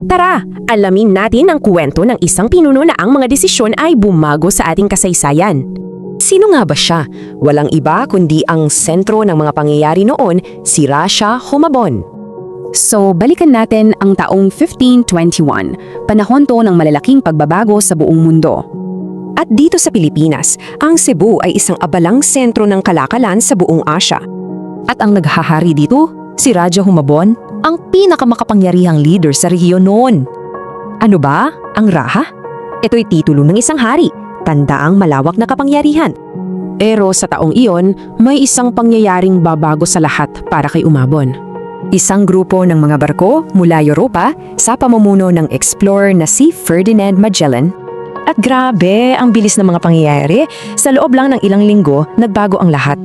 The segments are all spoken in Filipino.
Tara, alamin natin ang kwento ng isang pinuno na ang mga desisyon ay bumago sa ating kasaysayan. Sino nga ba siya? Walang iba kundi ang sentro ng mga pangyayari noon, si Rasha Humabon. So, balikan natin ang taong 1521. Panahon to ng malalaking pagbabago sa buong mundo. At dito sa Pilipinas, ang Cebu ay isang abalang sentro ng kalakalan sa buong Asya. At ang naghahari dito, si Raja Humabon, ang pinakamakapangyarihang leader sa rehiyon noon. Ano ba? Ang Raha? Ito'y titulo ng isang hari, tandaang malawak na kapangyarihan. Pero sa taong iyon, may isang pangyayaring babago sa lahat para kay Humabon. Isang grupo ng mga barko mula Europa sa pamumuno ng explorer na si Ferdinand Magellan. At grabe, ang bilis ng mga pangyayari. Sa loob lang ng ilang linggo, nagbago ang lahat.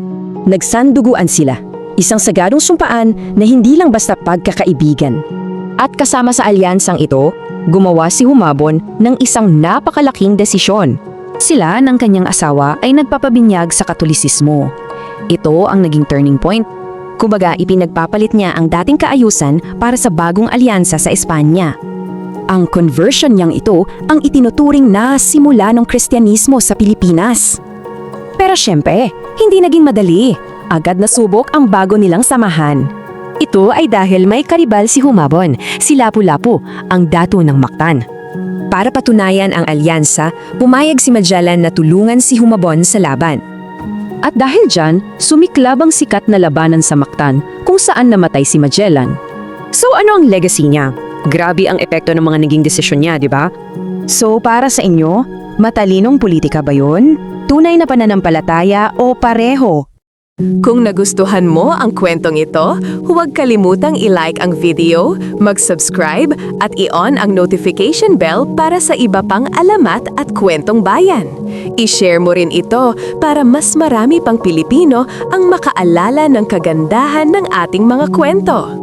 Nagsanduguan sila. Isang sagadong sumpaan na hindi lang basta pagkakaibigan. At kasama sa alyansang ito, gumawa si Humabon ng isang napakalaking desisyon. Sila ng kanyang asawa ay nagpapabinyag sa Katolisismo. Ito ang naging turning point. Kumbaga, ipinagpapalit niya ang dating kaayusan para sa bagong alyansa sa Espanya. Ang conversion niyang ito ang itinuturing na simula ng Kristyanismo sa Pilipinas. Pero syempre, hindi naging madali. Agad nasubok ang bago nilang samahan. Ito ay dahil may karibal si Humabon, si Lapu-Lapu, ang dato ng Mactan. Para patunayan ang alyansa, pumayag si Magellan na tulungan si Humabon sa laban. At dahil dyan, sumiklab ang sikat na labanan sa Mactan kung saan namatay si Magellan. So ano ang legacy niya? Grabe ang epekto ng mga naging desisyon niya, di ba? So para sa inyo, matalinong politika ba yun? Tunay na pananampalataya o pareho? Kung nagustuhan mo ang kwentong ito, huwag kalimutang i-like ang video, mag-subscribe at i-on ang notification bell para sa iba pang alamat at kwentong bayan. I-share mo rin ito para mas marami pang Pilipino ang makaalala ng kagandahan ng ating mga kwento.